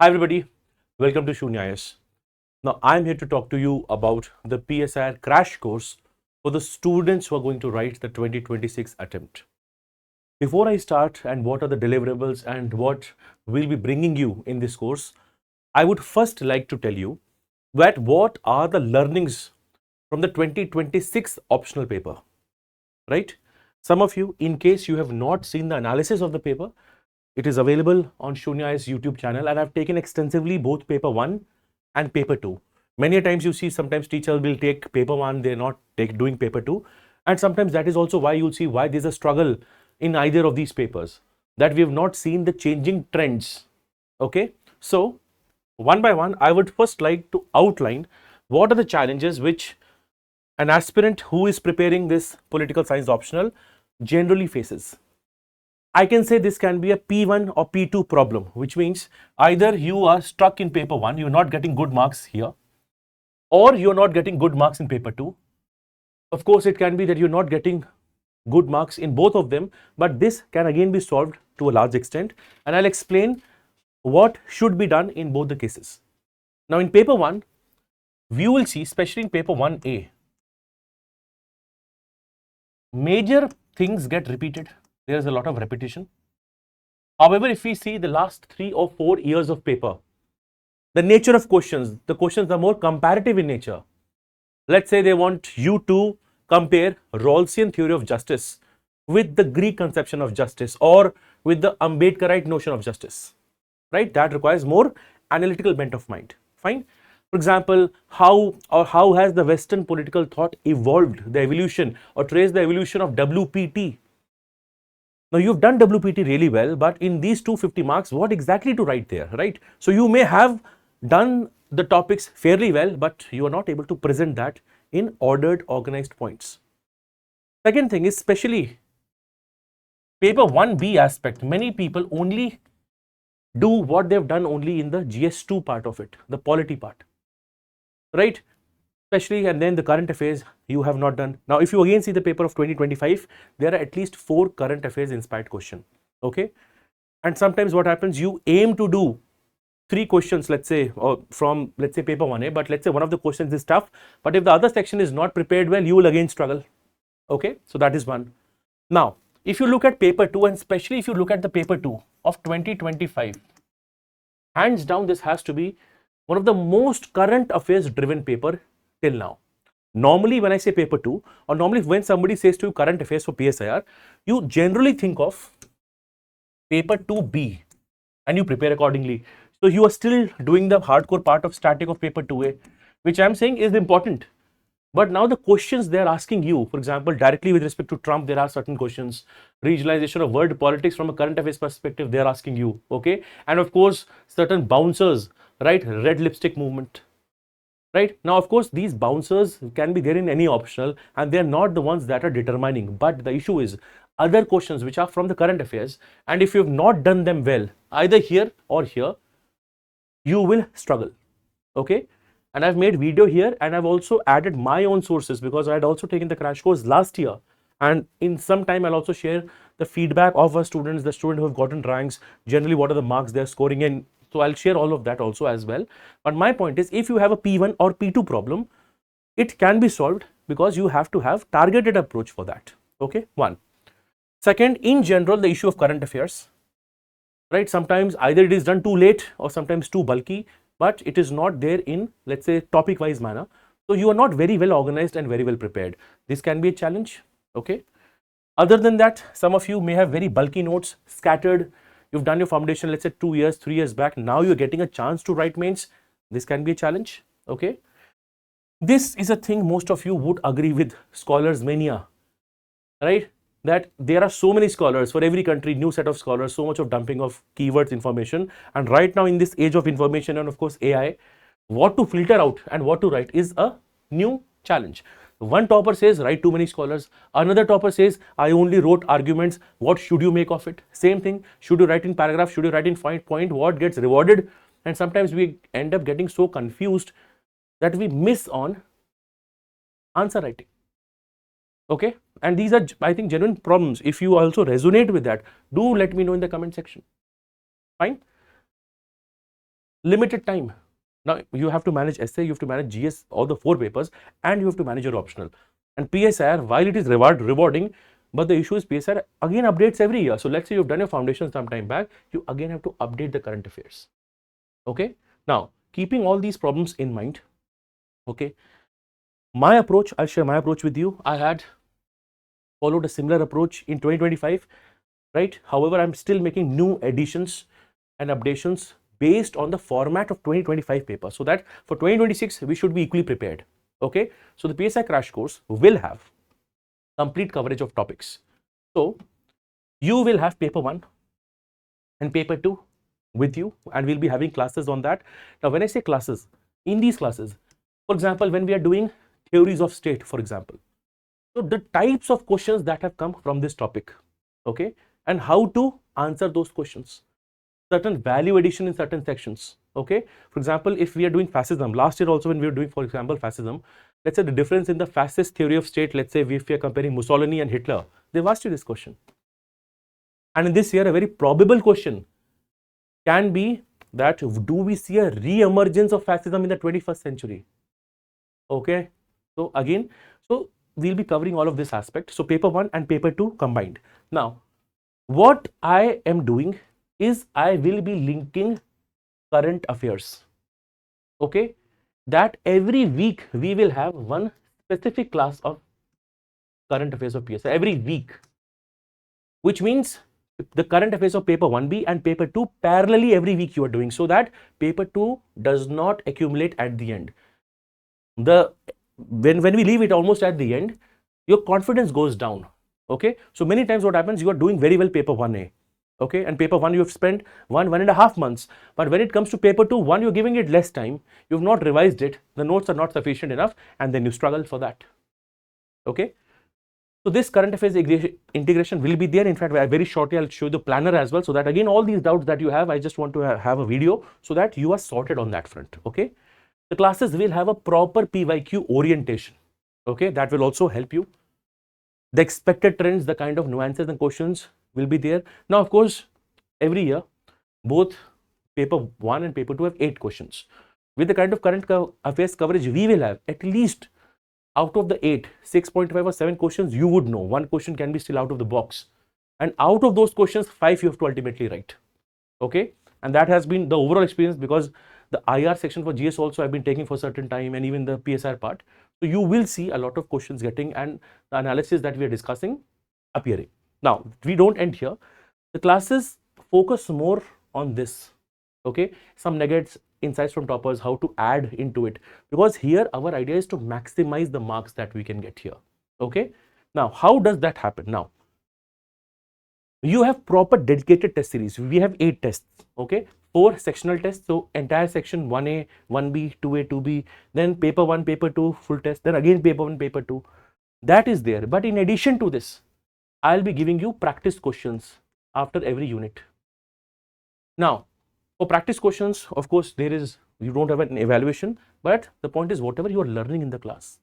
Hi everybody, welcome to Sunya IAS. Now I'm here to talk to you about the PSIR Crash Course for the students who are going to write the 2026 attempt. Before I start and what are the deliverables and what we'll be bringing you in this course, I would first like to tell you that what are the learnings from the 2026 optional paper, right? Some of you, in case you have not seen the analysis of the paper, it is available on Shunya's YouTube channel, and I've taken extensively both paper 1 and paper 2. Many a times you see sometimes teachers will take paper 1, they're not doing paper 2, and sometimes that is also why you'll see why there's a struggle in either of these papers, that we have not seen the changing trends. Okay, so one by one, I would first like to outline what are the challenges which an aspirant who is preparing this political science optional generally faces. I can say this can be a P1 or P2 problem, which means either you are stuck in paper 1, you're not getting good marks here, or you're not getting good marks in paper 2. Of course, it can be that you're not getting good marks in both of them, but this can again be solved to a large extent, and I'll explain what should be done in both the cases. Now, in paper 1, you will see, especially in paper 1A, major things get repeated. There is a lot of repetition. However, if we see the last 3 or 4 years of paper, the nature of questions, the questions are more comparative in nature. Let's say they want you to compare Rawlsian theory of justice with the Greek conception of justice or with the Ambedkarite notion of justice, right? That requires more analytical bent of mind. Fine. For example, how has the Western political thought evolved, the evolution, or trace the evolution of WPT? Now you've done WPT really well, but in these 250 marks, what exactly to write there, right? So you may have done the topics fairly well, but you are not able to present that in ordered, organized points. Second thing is, especially paper 1B aspect, many people only do what they've done only in the GS2 part of it, the polity part, right? Especially, and then the current affairs you have not done. Now, if you again see the paper of 2025, there are at least 4 current affairs inspired question, okay? And sometimes what happens, you aim to do 3 questions, let's say, or from, let's say, paper 1A, but let's say one of the questions is tough, but if the other section is not prepared well, you will again struggle, okay? So that is one. Now, if you look at paper 2, and especially if you look at the paper 2 of 2025, hands down, this has to be one of the most current affairs driven paper till now. Normally, when I say paper 2, or normally when somebody says to you current affairs for PSIR, you generally think of paper 2B and you prepare accordingly. So you are still doing the hardcore part of static of paper 2A, which I'm saying is important. But now the questions they're asking you, for example, directly with respect to Trump, there are certain questions. Regionalization of world politics from a current affairs perspective, they're asking you, okay? And of course, certain bouncers, right? Red lipstick movement, right? Now, of course, these bouncers can be there in any optional, and they're not the ones that are determining. But the issue is other questions which are from the current affairs, and if you've not done them well, either here or here, you will struggle, okay? And I've made video here, and I've also added my own sources because I had also taken the crash course last year, and in some time I'll also share the feedback of our students, the students who have gotten ranks, generally what are the marks they're scoring in. So I'll share all of that also as well. But my point is, if you have a P1 or P2 problem, it can be solved because you have to have targeted approach for that, okay? One. Second, in general, the issue of current affairs, right? Sometimes either it is done too late or sometimes too bulky, but it is not there in, let's say, topic wise manner. So you are not very well organized and very well prepared. This can be a challenge, okay? Other than that, some of you may have very bulky notes scattered. You've done your foundation, let's say 2 years, 3 years back. Now you're getting a chance to write mains. This can be a challenge, okay? This is a thing most of you would agree with, scholars mania, right? That there are so many scholars for every country, new set of scholars, so much of dumping of keywords, information. And right now in this age of information and of course AI, what to filter out and what to write is a new challenge. One topper says write too many scholars. Another topper says I only wrote arguments. What should you make of it? Same thing. Should you write in paragraph? Should you write in point? What gets rewarded? And sometimes we end up getting so confused that we miss on answer writing. Okay, and these are, I think, genuine problems. If you also resonate with that, do let me know in the comment section. Fine. limited time. Now you have to manage essay, you have to manage GS, all the 4 papers, and you have to manage your optional. And PSIR, while it is rewarding, but the issue is PSIR again updates every year. So let's say you've done your foundation some time back, you again have to update the current affairs. Okay. Now, keeping all these problems in mind, okay, my approach, I'll share my approach with you. I had followed a similar approach in 2025, right? However, I'm still making new additions and updations based on the format of 2025 paper, so that for 2026 we should be equally prepared. Okay, so the PSI crash course will have complete coverage of topics. So you will have paper 1 and paper 2 with you, and we'll be having classes on that. Now when I say classes, in these classes, for example, when we are doing theories of state, for example, so the types of questions that have come from this topic, okay, and how to answer those questions, certain value addition in certain sections. Okay, for example, if we are doing fascism, last year also when we were doing, for example, fascism, let's say the difference in the fascist theory of state, let's say if we are comparing Mussolini and Hitler, they've asked you this question. And in this year, a very probable question can be that, do we see a re-emergence of fascism in the 21st century? Okay, so again, so we'll be covering all of this aspect. So paper 1 and paper 2 combined. Now, what I am doing is I will be linking current affairs. Okay, that every week we will have one specific class of current affairs of PSI every week, which means the current affairs of paper 1B and paper 2 parallelly every week you are doing, so that paper 2 does not accumulate at the end. When we leave it almost at the end, your confidence goes down. Okay, so many times what happens, you are doing very well paper 1A, okay, and paper 1 you have spent 1.5 months, but when it comes to paper 2, you're giving it less time, you've not revised it, the notes are not sufficient enough, and then you struggle for that. Okay, so this current affairs integration will be there. In fact, very shortly I'll show you the planner as well, so that again all these doubts that you have, I just want to have a video so that you are sorted on that front. Okay, the classes will have a proper PYQ orientation. Okay, that will also help you. The expected trends, the kind of nuances and questions will be there. Now, of course, every year, both paper 1 and paper 2 have 8 questions. With the kind of current affairs coverage we will have, at least out of the 8, 6.5 or 7 questions you would know. One question can be still out of the box. And out of those questions, 5 you have to ultimately write. Okay, and that has been the overall experience, because the IR section for GS also I've been taking for a certain time, and even the PSIR part. So you will see a lot of questions getting, and the analysis that we are discussing appearing. Now, we don't end here. The classes focus more on this. Okay, some nuggets, insights from toppers, how to add into it, because here our idea is to maximize the marks that we can get here. Okay, now how does that happen? Now, you have proper dedicated test series. We have 8 tests. Okay, 4 sectional tests, so entire section 1A, 1B, 2A, 2B, then paper 1, paper 2 full test, then again paper 1, paper 2, that is there. But in addition to this, I'll be giving you practice questions after every unit. Now, for practice questions, of course, you don't have an evaluation, but the point is whatever you are learning in the class,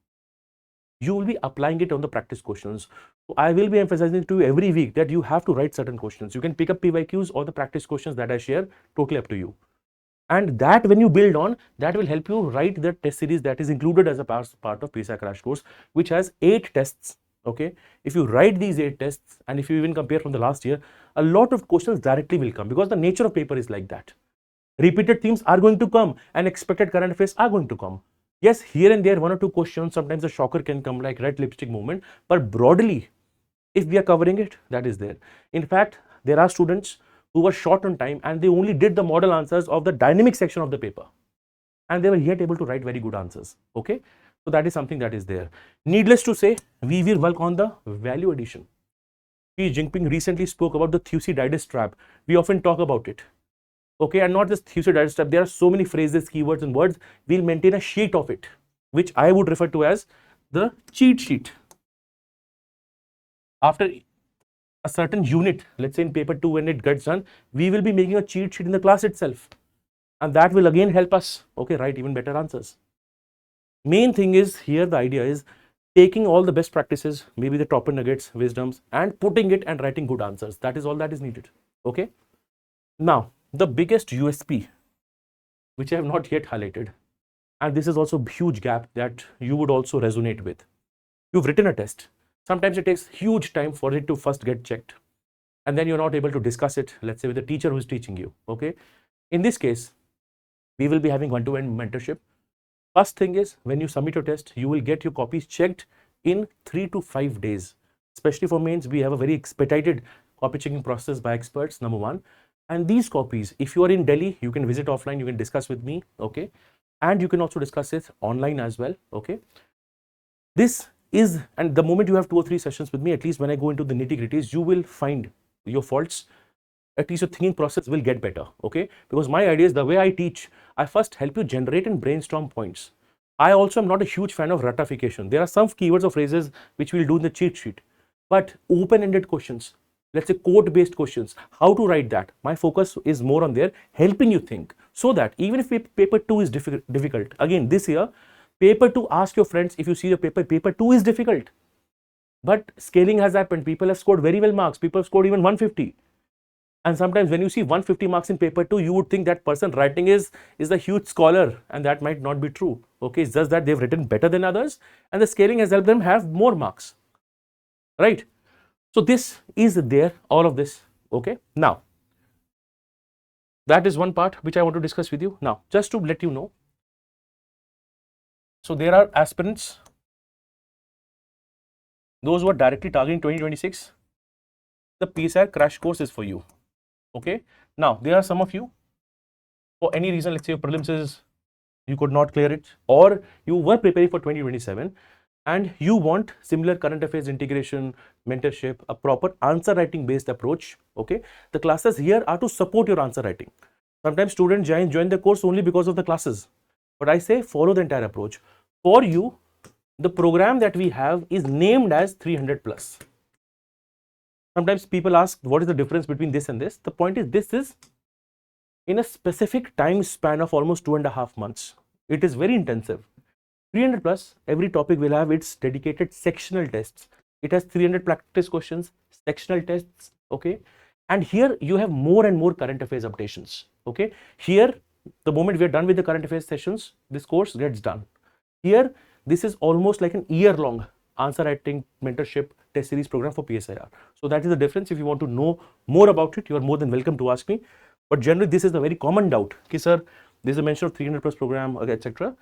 you will be applying it on the practice questions. So I will be emphasizing to you every week that you have to write certain questions. You can pick up PYQs or the practice questions that I share, totally up to you. And that when you build on, that will help you write the test series that is included as a part of PSIR crash course, which has 8 tests. Okay, if you write these 8 tests, and if you even compare from the last year, a lot of questions directly will come, because the nature of paper is like that. Repeated themes are going to come, and expected current affairs are going to come. Yes, here and there 1 or 2 questions, sometimes a shocker can come like red lipstick movement, but broadly, if we are covering it, that is there. In fact, there are students who were short on time and they only did the model answers of the dynamic section of the paper, and they were yet able to write very good answers. Okay, so that is something that is there. Needless to say, we will work on the value addition. Xi Jinping recently spoke about the Thucydides trap. We often talk about it. Okay, and not just Thucydides trap, there are so many phrases, keywords and words. We'll maintain a sheet of it, which I would refer to as the cheat sheet. After a certain unit, let's say in paper 2 when it gets done, we will be making a cheat sheet in the class itself, and that will again help us, okay, write even better answers. Main thing is here, the idea is taking all the best practices, maybe the topper nuggets, wisdoms, and putting it and writing good answers. That is all that is needed. Okay, now the biggest USP which I have not yet highlighted. And this is also a huge gap that you would also resonate with. You've written a test. Sometimes it takes huge time for it to first get checked. And then you're not able to discuss it, let's say, with the teacher who's teaching you. Okay. In this case, we will be having one-to-one mentorship. First thing is, when you submit your test, you will get your copies checked in 3 to 5 days. Especially for mains, we have a very expedited copy checking process by experts, number one. And these copies, if you are in Delhi, you can visit offline, you can discuss with me, okay? And you can also discuss it online as well, okay? This is, and the moment you have 2 or 3 sessions with me, at least when I go into the nitty-gritties, you will find your faults. At least your thinking process will get better, okay? Because my idea is, the way I teach, I first help you generate and brainstorm points. I also am not a huge fan of ratification. There are some keywords or phrases which we'll do in the cheat sheet, but open-ended questions, let's say quote-based questions, how to write that. My focus is more on there, helping you think, so that even if paper 2 is difficult, again, this year, paper 2, ask your friends, if you see the paper 2 is difficult, but scaling has happened. People have scored very well marks. People have scored even 150. And sometimes when you see 150 marks in paper 2, you would think that person writing is a huge scholar, and that might not be true. Okay, it's just that they've written better than others, and the scaling has helped them have more marks, right? So this is there, all of this, okay? Now, that is one part which I want to discuss with you. Now, just to let you know, so there are aspirants, those who are directly targeting 2026, the PSIR crash course is for you. Okay. Now, there are some of you, for any reason, let's say your prelims is, you could not clear it, or you were preparing for 2027 and you want similar current affairs integration, mentorship, a proper answer writing based approach. Okay. The classes here are to support your answer writing. Sometimes students join the course only because of the classes, but I say follow the entire approach. For you, the program that we have is named as 300 plus. Sometimes people ask, what is the difference between this and this? The point is, this is in a specific time span of almost 2.5 months. It is very intensive. 300 plus, every topic will have its dedicated sectional tests. It has 300 practice questions, sectional tests, okay? And here you have more and more current affairs updations, okay? Here, the moment we are done with the current affairs sessions, this course gets done. Here, this is almost like an year-long answer writing mentorship test series program for PSIR. So that is the difference. If you want to know more about it, you are more than welcome to ask me. But generally, this is a very common doubt. Okay, sir, there is a mention of 300 plus program, etc.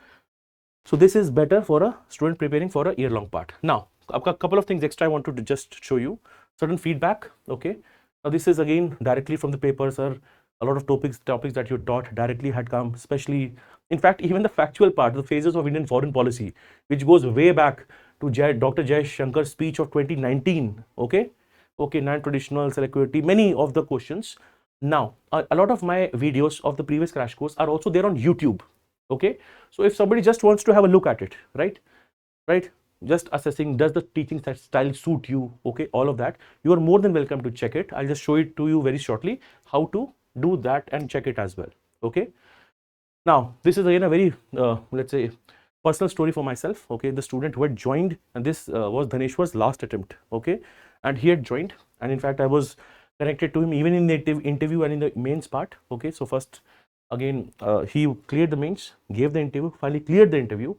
So this is better for a student preparing for a year-long part. Now, a couple of things extra I want to just show you. Certain feedback. Okay. Now this is again directly from the paper, sir. A lot of topics that you taught directly had come, especially, in fact, even the factual part, the phases of Indian foreign policy, which goes way back to Dr. Jay Shankar's speech of 2019. Okay, non-traditional selectivity, many of the questions. Now, a lot of my videos of the previous crash course are also there on YouTube. Okay, so if somebody just wants to have a look at it, right, just assessing, does the teaching style suit you? Okay, all of that, you are more than welcome to check it. I'll just show it to you very shortly how to do that and check it as well. Okay, now this is again a very let's say personal story for myself. Okay, the student who had joined, and this was Dhaneshwar's last attempt. Okay, and he had joined, and in fact I was connected to him even in the interview and in the mains part. Okay, so first again he cleared the mains, gave the interview, finally cleared the interview.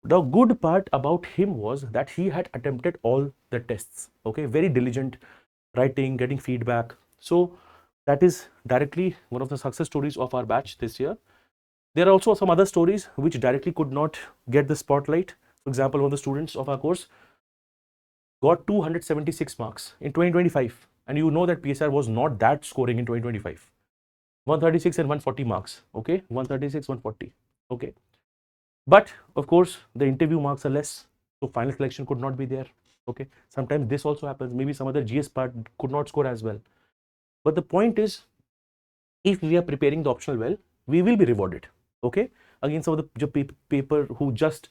The good part about him was that he had attempted all the tests. Okay, very diligent writing, getting feedback. So that is directly one of the success stories of our batch this year. There are also some other stories which directly could not get the spotlight. For example, one of the students of our course got 276 marks in 2025, and you know that PSIR was not that scoring in 2025. 136 and 140 marks. Okay, 136, 140. Okay, but of course the interview marks are less, so final selection could not be there. Okay, sometimes this also happens. Maybe some other GS part could not score as well. But the point is, if we are preparing the optional well, we will be rewarded. Okay, again, some of the paper who just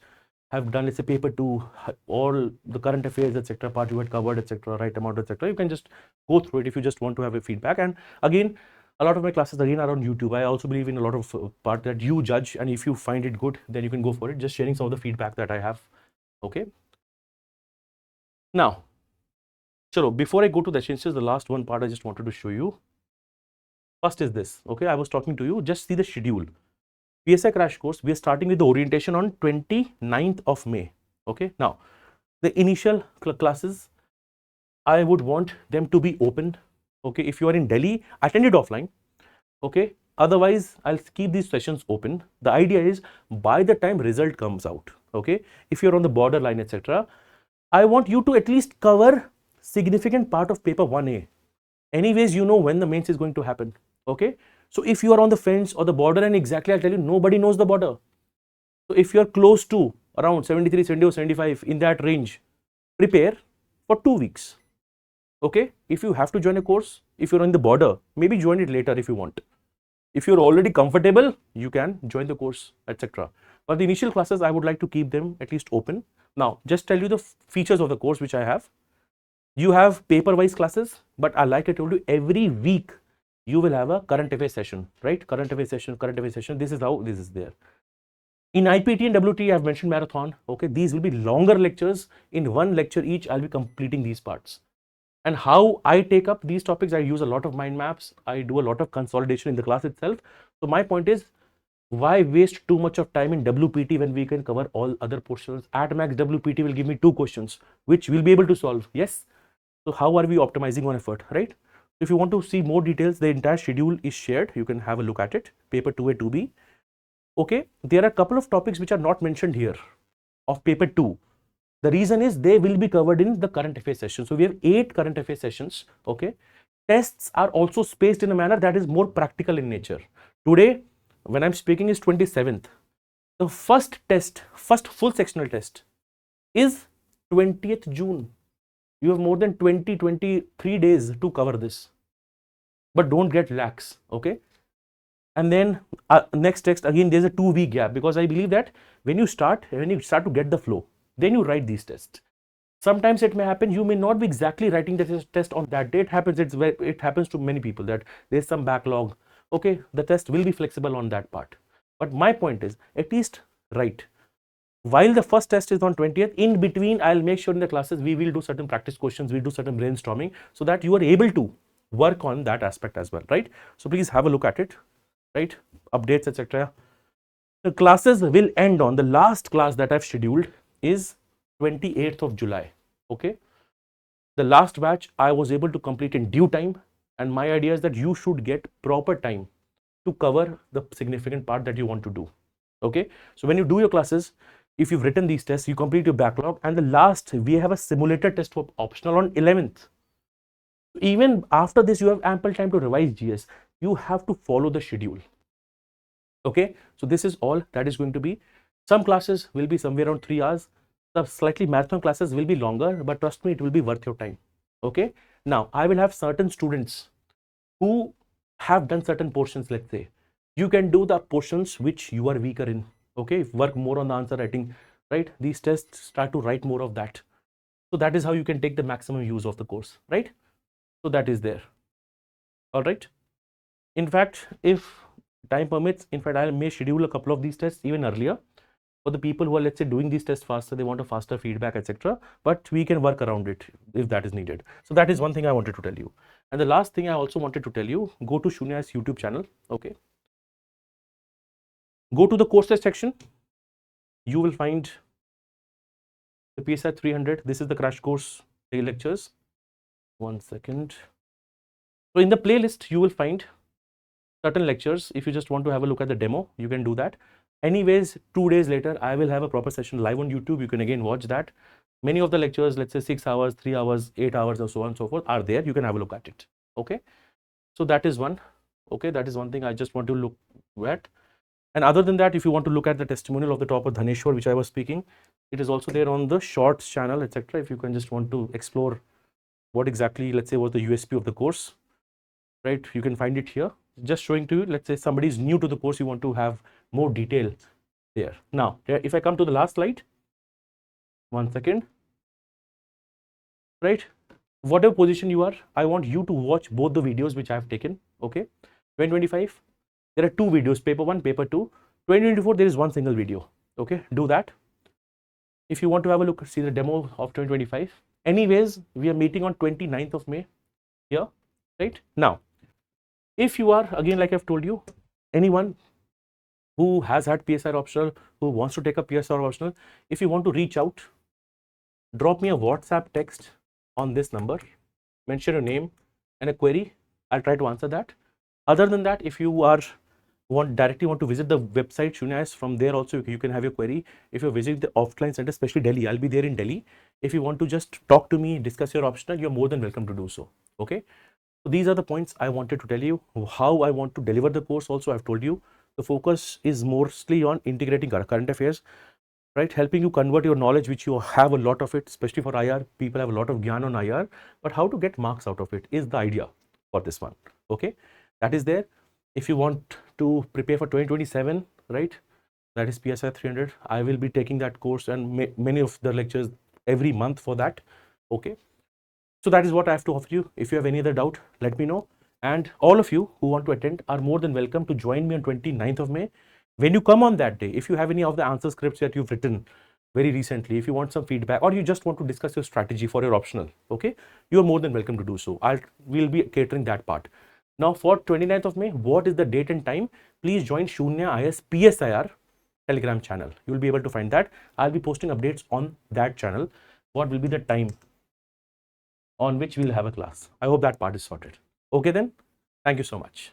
have done, let's say paper 2, all the current affairs, etc. part you had covered, etc. right amount, etc. You can just go through it if you just want to have a feedback. And again, a lot of my classes again are on YouTube. I also believe in a lot of part that you judge, and if you find it good, then you can go for it. Just sharing some of the feedback that I have. Okay. Now, so before I go to the essentials, the last one part I just wanted to show you. First is this. Okay, I was talking to you. Just see the schedule. PSI Crash Course, we are starting with the orientation on 29th of May. Okay, now the initial classes, I would want them to be open. Okay, if you are in Delhi, attend it offline. Okay, otherwise I'll keep these sessions open. The idea is by the time result comes out, okay, if you're on the borderline, etc., I want you to at least cover significant part of paper 1A. Anyways, you know when the mains is going to happen. Okay, so if you are on the fence or the border, and exactly I'll tell you, nobody knows the border. So if you're close to around 73, 70 or 75 in that range, prepare for 2 weeks. Okay, if you have to join a course, if you're on the border, maybe join it later if you want. If you're already comfortable, you can join the course, etc. But the initial classes, I would like to keep them at least open. Now, just tell you the features of the course which I have. You have paper-wise classes, but like I told you, every week you will have a current affairs session, right? Current affairs session, current affairs session. This is how this is there. In IPT and WT, I have mentioned marathon. Okay, these will be longer lectures. In one lecture each, I'll be completing these parts. And how I take up these topics, I use a lot of mind maps. I do a lot of consolidation in the class itself. So my point is, why waste too much of time in WPT when we can cover all other portions? At max, WPT will give me 2 questions, which we'll be able to solve. Yes. So how are we optimizing on effort, right? If you want to see more details, the entire schedule is shared. You can have a look at it. Paper 2A, 2B. Okay. There are a couple of topics which are not mentioned here of paper 2. The reason is they will be covered in the current affairs session. So we have 8 current affairs sessions. Okay. Tests are also spaced in a manner that is more practical in nature. Today, when I'm speaking, is 27th. The first test, first full sectional test is 20th June. You have more than 23 days to cover this. But don't get lax. Okay. And then next text, again, there's a 2-week gap, because I believe that when you start to get the flow, then you write these tests. Sometimes it may happen you may not be exactly writing the test on that day. It happens to many people that there's some backlog. Okay, the test will be flexible on that part. But my point is, at least write. While the first test is on 20th, in between, I'll make sure in the classes we will do certain practice questions, we'll do certain brainstorming, so that you are able to work on that aspect as well, right? So please have a look at it, right? Updates, etc. The classes will end on, the last class that I've scheduled is 28th of July. Okay. The last batch I was able to complete in due time, and my idea is that you should get proper time to cover the significant part that you want to do. Okay. So when you do your classes, if you've written these tests, you complete your backlog, and the last, we have a simulated test for optional on 11th. Even after this, you have ample time to revise GS. You have to follow the schedule. Okay. So this is all that is going to be. Some classes will be somewhere around 3 hours. The slightly marathon classes will be longer, but trust me, it will be worth your time. Okay. Now, I will have certain students who have done certain portions. Let's say you can do the portions which you are weaker in. Okay. Work more on the answer writing, right? These tests, start to write more of that. So that is how you can take the maximum use of the course, right? So that is there. All right. In fact, if time permits, in fact, I may schedule a couple of these tests even earlier. For the people who are, let's say, doing these tests faster, they want a faster feedback, etc. But we can work around it if that is needed. So that is one thing I wanted to tell you. And the last thing I also wanted to tell you, go to Sunya IAS YouTube channel. Okay. Go to the courses section. You will find the PSIR 300. This is the crash course lectures. 1 second. So in the playlist, you will find certain lectures. If you just want to have a look at the demo, you can do that. Anyways, 2 days later, I will have a proper session live on YouTube. You can again watch that. Many of the lectures, let's say 6 hours, 3 hours, 8 hours, or so on and so forth, are there. You can have a look at it. Okay. So that is one. Okay. That is one thing I just want to look at. And other than that, if you want to look at the testimonial of the top of Dhaneshwar, which I was speaking, it is also there on the shorts channel, etc. If you can just want to explore what exactly, let's say, was the USP of the course, right? You can find it here. Just showing to you, let's say somebody is new to the course, you want to have more detail there. Now, if I come to the last slide, 1 second, right? Whatever position you are, I want you to watch both the videos which I have taken. Okay. 2025, there are 2 videos, paper 1, paper 2. 2024, there is 1 single video. Okay. Do that. If you want to have a look, see the demo of 2025. Anyways, we are meeting on 29th of May here, right? Now, if you are, again, like I've told you, anyone who has had PSIR optional, who wants to take a PSIR optional, if you want to reach out, drop me a WhatsApp text on this number, mention your name and a query. I'll try to answer that. Other than that, if you are directly want to visit the website Sunya IAS, from there also you can have your query. If you're visiting the offline center, especially Delhi, I'll be there in Delhi. If you want to just talk to me, discuss your optional, you're more than welcome to do so. Okay. So these are the points I wanted to tell you. How I want to deliver the course also I've told you. The focus is mostly on integrating current affairs, right? Helping you convert your knowledge, which you have a lot of it, especially for IR. People have a lot of gyan on IR, but how to get marks out of it is the idea for this one. Okay. That is there. If you want to prepare for 2027, right? That is PSI 300. I will be taking that course and many of the lectures every month for that. Okay. So that is what I have to offer you. If you have any other doubt, let me know. And all of you who want to attend are more than welcome to join me on 29th of May. When you come on that day, if you have any of the answer scripts that you've written very recently, if you want some feedback or you just want to discuss your strategy for your optional, okay, you are more than welcome to do so. We'll be catering that part. Now for 29th of May, what is the date and time? Please join Sunya IAS PSIR Telegram channel. You will be able to find that. I'll be posting updates on that channel. What will be the time on which we'll have a class? I hope that part is sorted. Okay then, thank you so much.